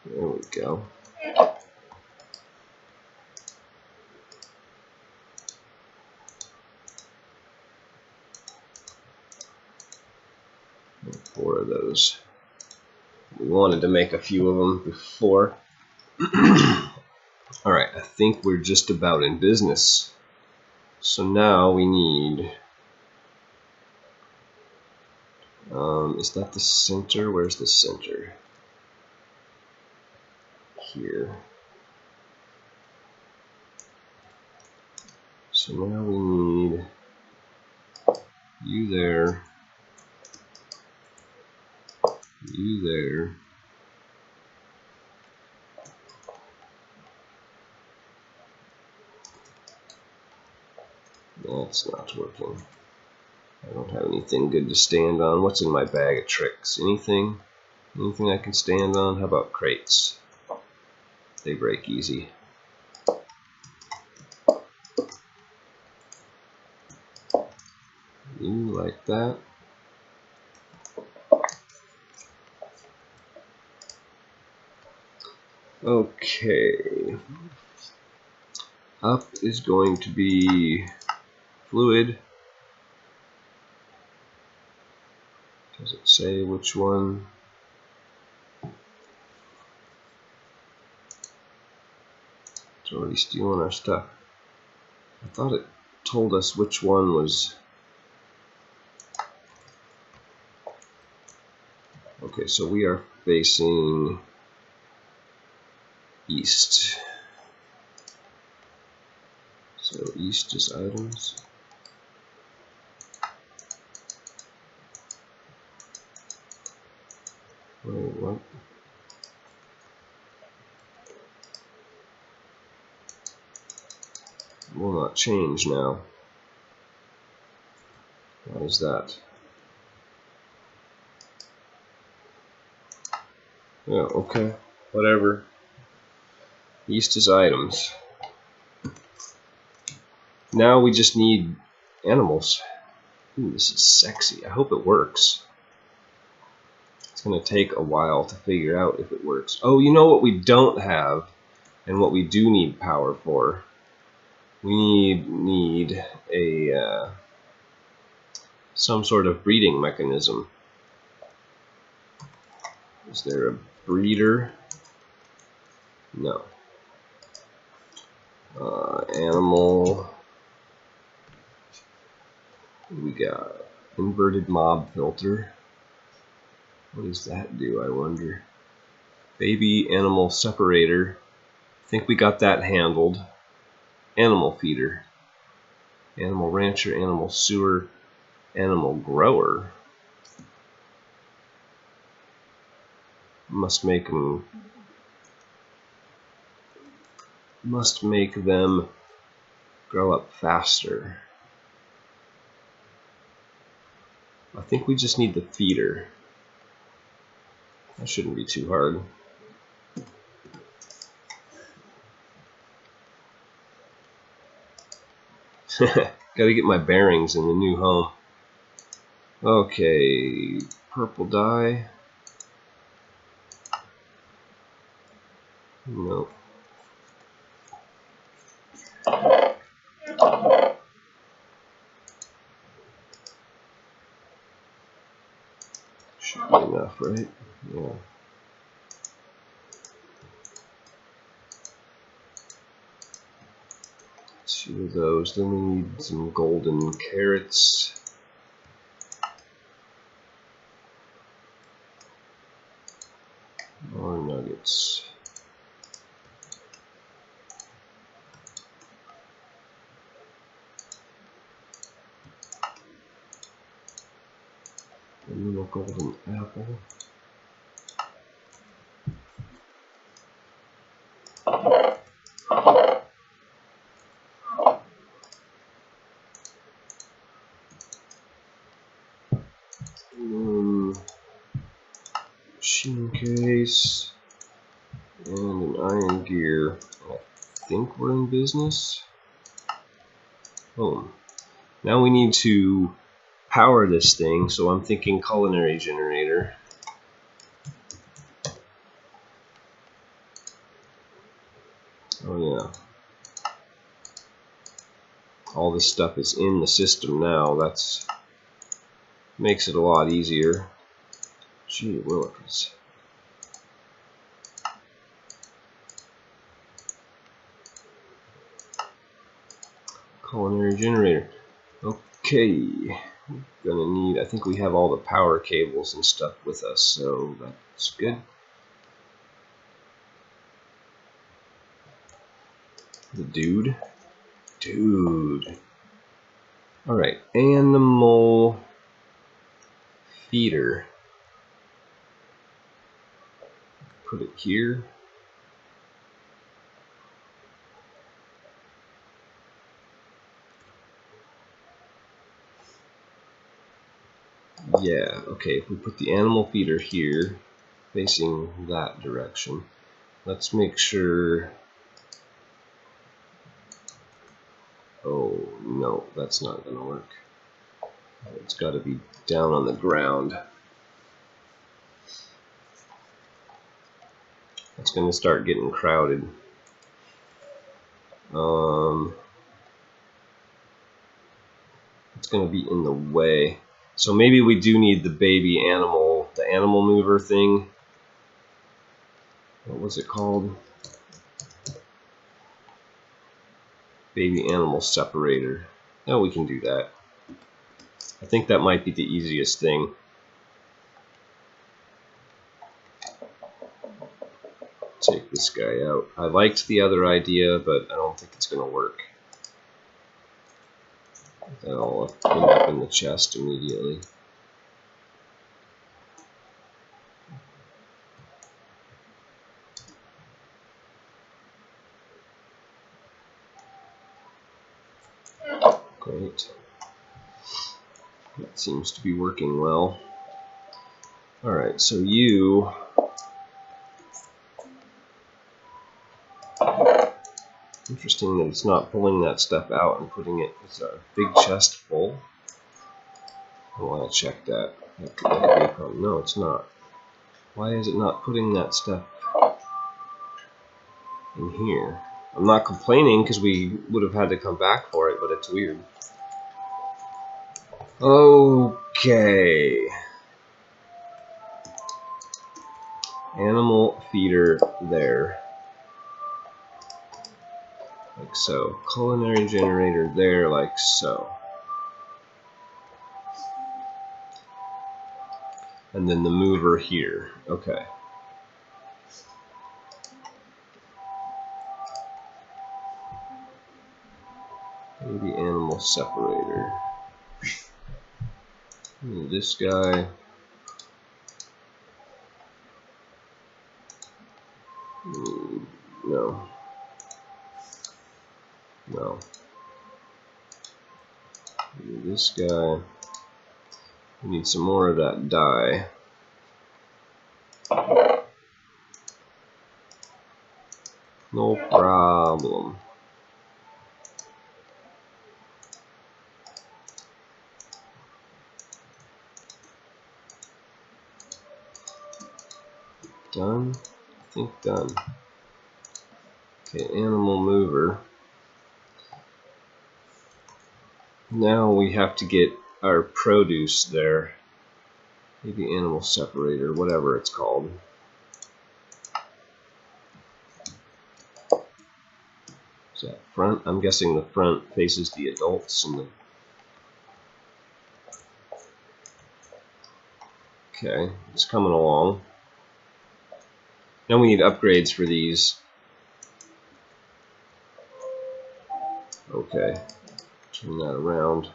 There we go. And 4 of those. We wanted to make a few of them before. Alright, I think we're just about in business. So now we need, is that the center? Where's the center? Here. So now we need you there, you there. That's not working. I don't have anything good to stand on. What's in my bag of tricks? Anything? Anything I can stand on? How about crates? They break easy. You like that? Okay. Up is going to be fluid. Does it say which one? It's already stealing our stuff. I thought it told us which one was. Okay, so we are facing east. So east is items. Wait, what? Will not change now. Why is that? Yeah, okay. Whatever. East is items. Now we just need animals. Ooh, this is sexy. I hope it works. It's going to take a while to figure out if it works. Oh, you know what we don't have and what we do need power for? We need a some sort of breeding mechanism. Is there a breeder? No. Animal. We got inverted mob filter. What does that do, I wonder? Baby animal separator. I think we got that handled. Animal feeder. Animal rancher, animal sewer, animal grower. Must make them grow up faster. I think we just need the feeder. That shouldn't be too hard. Gotta get my bearings in the new home. Okay, purple dye. Nope. Should be enough, right? Yeah. Two of those. Then we need some golden carrots. More nuggets. A little golden apple. Machine case. And an iron gear. I think we're in business. Boom. Now we need to power this thing, so I'm thinking culinary generator. Oh yeah. All this stuff is in the system now. That's makes it a lot easier. Gee willikers. Culinary generator. Okay. Gonna need, I think we have all the power cables and stuff with us, so that's good. The dude. Alright, animal feeder. Put it here. Yeah, okay, if we put the animal feeder here, facing that direction, let's make sure. Oh, no, that's not going to work. It's got to be down on the ground. It's going to start getting crowded. It's going to be in the way. So maybe we do need the baby animal, the animal mover thing. What was it called? Baby animal separator. No, we can do that. I think that might be the easiest thing. Take this guy out. I liked the other idea, but I don't think it's going to work. That'll end up in the chest immediately. Great. That seems to be working well. Alright, so you... Interesting that it's not pulling that stuff out and putting it... It's a big chest full. I want to check that. That could be a problem. No, it's not. Why is it not putting that stuff in here? I'm not complaining because we would have had to come back for it, but it's weird. Okay. Animal feeder there. Like so. Culinary generator there, like so. And then the mover here. Okay. Baby animal separator. This guy. No. No. This guy. We need some more of that dye. No problem. Done? I think done. Okay, animal mover. Now we have to get our produce there. Maybe animal separator, whatever it's called. Is that front? I'm guessing the front faces the adults and the... Okay, it's coming along. Now we need upgrades for these. Okay, turn that around.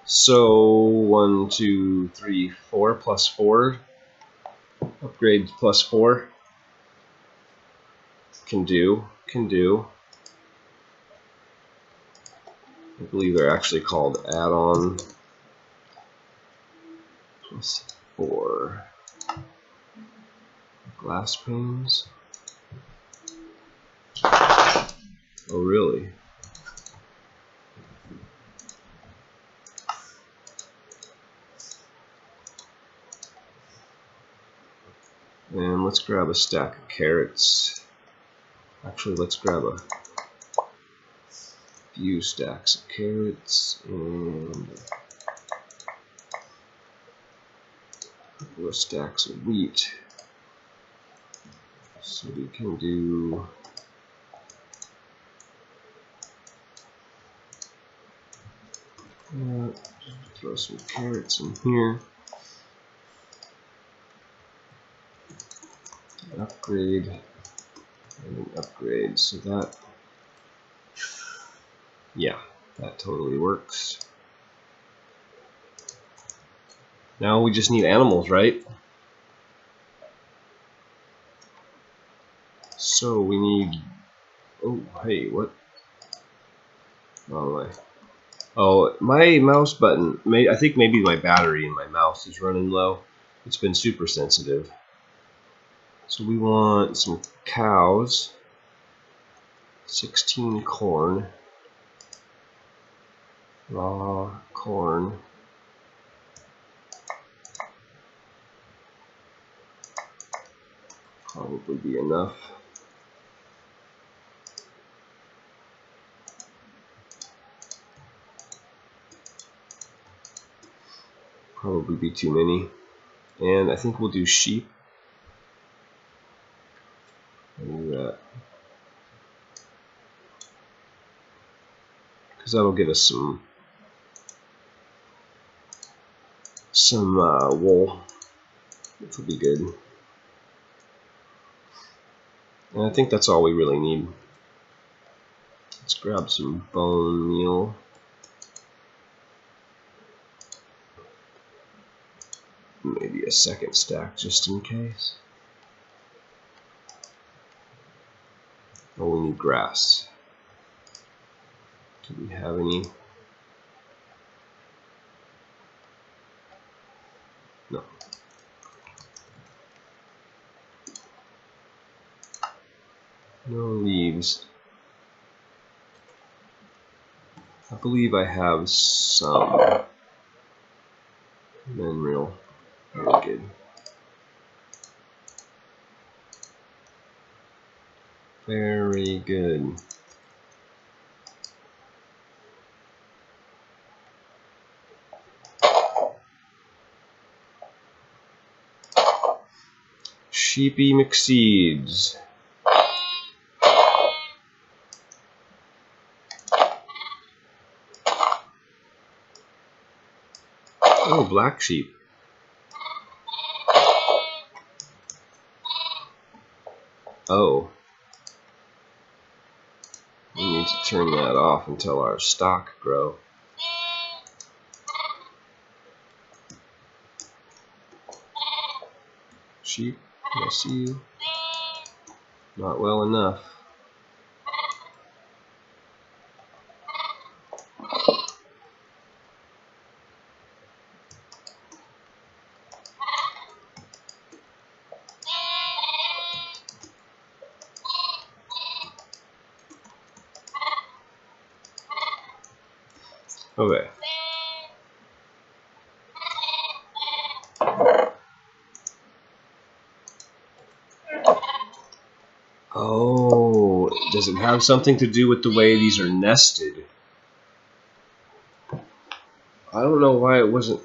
So 1, 2, 3, 4 plus 4. Upgrade plus 4. Can do. I believe they're actually called add-on plus 4. Glass panes. Oh, really? And let's grab a stack of carrots. Actually, let's grab a few stacks of carrots and couple of stacks of wheat. So we can do throw some carrots in here. Upgrade and an upgrade. So that, yeah, that totally works. Now we just need animals, right? So we need, oh, hey, what? Oh, my mouse button, I think maybe my battery in my mouse is running low. It's been super sensitive. So we want some cows, 16 corn, raw corn. Probably be enough. Probably be too many. And I think we'll do sheep. Do that. Because that'll get us some wool, which will be good. And I think that's all we really need. Let's grab some bone meal. Maybe a second stack just in case. Oh, we need grass. Do we have any? No. No leaves. I believe I have some mineral. Very good. Very good. Sheepy McSeeds. Oh, black sheep. Oh. We need to turn that off until our stock grow. Sheep, I see you. Not well enough. Okay. Oh, does it have something to do with the way these are nested? I don't know why it wasn't.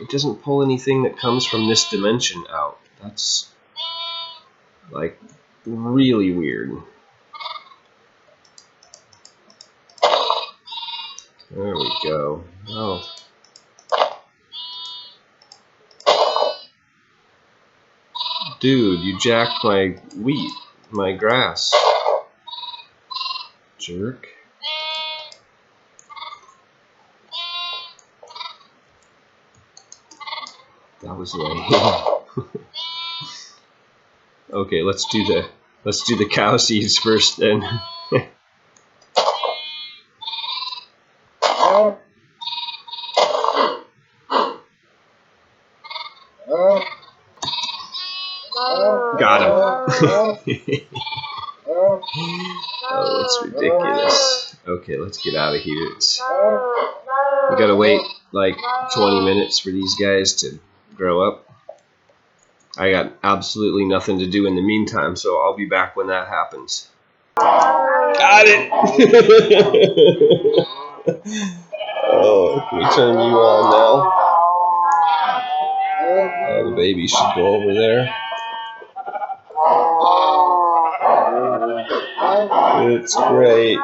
It doesn't pull anything that comes from this dimension out. That's like really weird. There we go. Oh. Dude, you jacked my wheat, my grass. Jerk. That was lame. Okay, let's do the cow seeds first then. Got him. Oh, it's ridiculous. Okay, let's get out of here. We gotta wait like 20 minutes for these guys to grow up. I got absolutely nothing to do in the meantime, so I'll be back when that happens. Got it! Oh, can we turn you on now? The baby should go over there. It's great.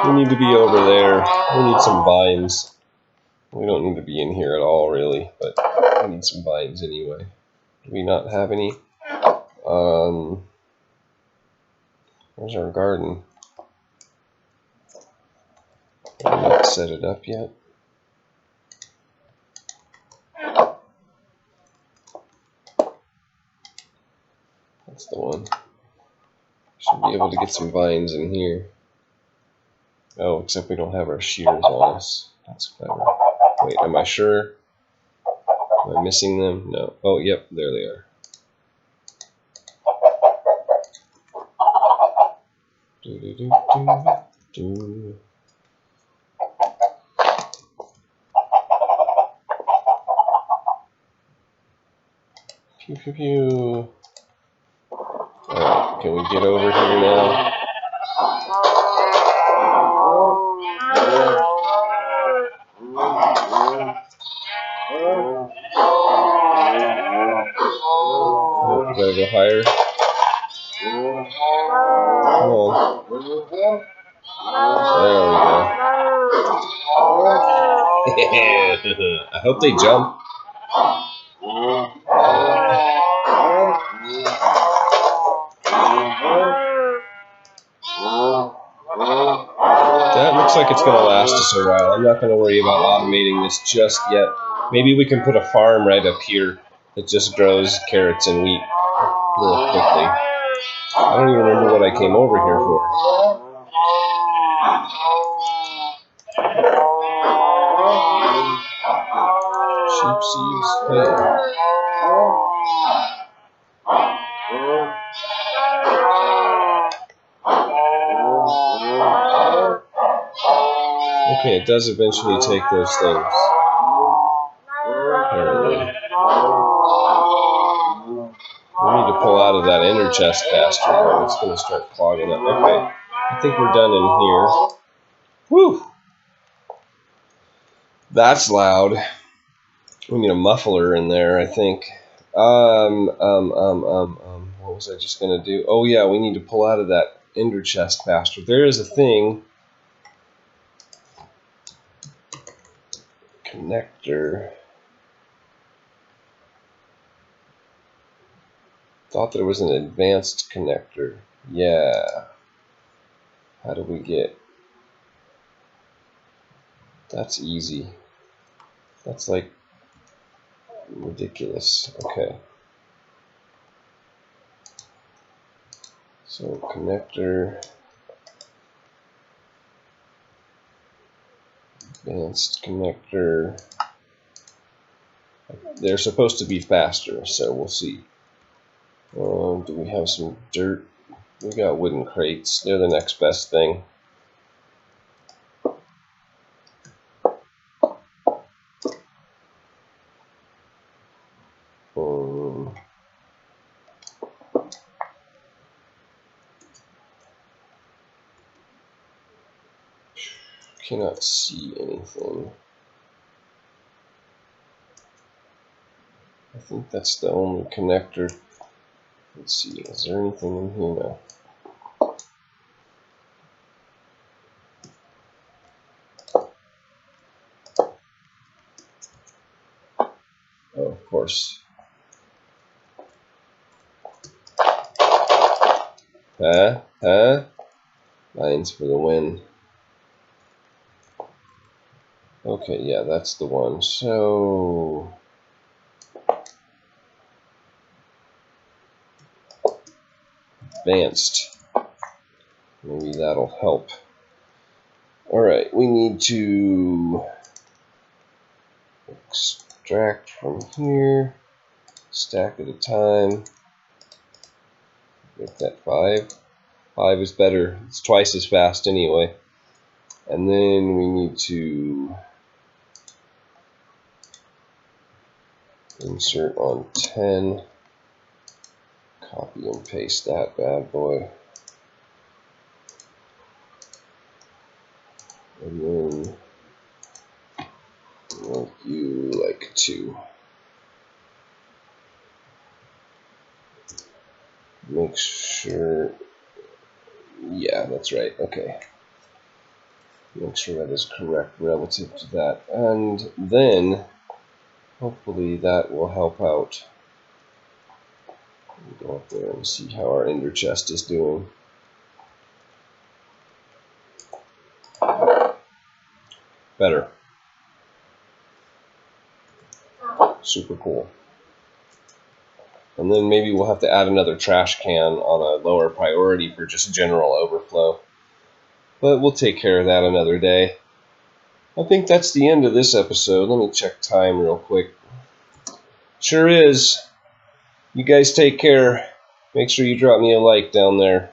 We need to be over there. We need some vines. We don't need to be in here at all, really, but we need some vines anyway. Do we not have any? Where's our garden? Have we not set it up yet? That's the one. Should be able to get some vines in here. Oh, except we don't have our shears on us. That's clever. Wait, am I sure? Am I missing them? No. Oh, yep, there they are. Do do do do do. Pew pew pew. Alright, can we get over here now? Oh, we gotta go higher. Come on. There we go. I hope they jump. That looks like it's going to last us a while. I'm not going to worry about automating this just yet. Maybe we can put a farm right up here that just grows carrots and wheat real quickly. I don't even remember what I came over here for. Sheep seeds. Hey. Okay, it does eventually take those things. Apparently. We need to pull out of that inner chest caster though. It's going to start clogging up. Okay, I think we're done in here. Whew! That's loud. We need a muffler in there, I think. What was I just going to do? Oh yeah, we need to pull out of that ender chest caster. There is a thing. Connector. Thought there was an advanced connector. Yeah. How do we get? That's easy. That's like ridiculous. Okay. So connector. Advanced connector. They're supposed to be faster, so we'll see. Do we have some dirt? We got wooden crates. They're the next best thing. Cannot see anything. I think that's the only connector. Let's see, is there anything in here now? Oh, of course. Huh? Huh? Lines for the win. Okay, yeah, that's the one. So advanced. Maybe that'll help. Alright, we need to extract from here. Stack at a time. Make that 5. 5 is better. It's twice as fast anyway. And then we need to insert on 10. Copy and paste that bad boy. And then 2. Make sure, yeah, that's right, okay. Make sure that is correct relative to that. And then, hopefully that will help out. We'll go up there and see how our ender chest is doing. Better. Super cool. And then maybe we'll have to add another trash can on a lower priority for just general overflow. But we'll take care of that another day. I think that's the end of this episode. Let me check time real quick. Sure is. You guys take care. Make sure you drop me a like down there.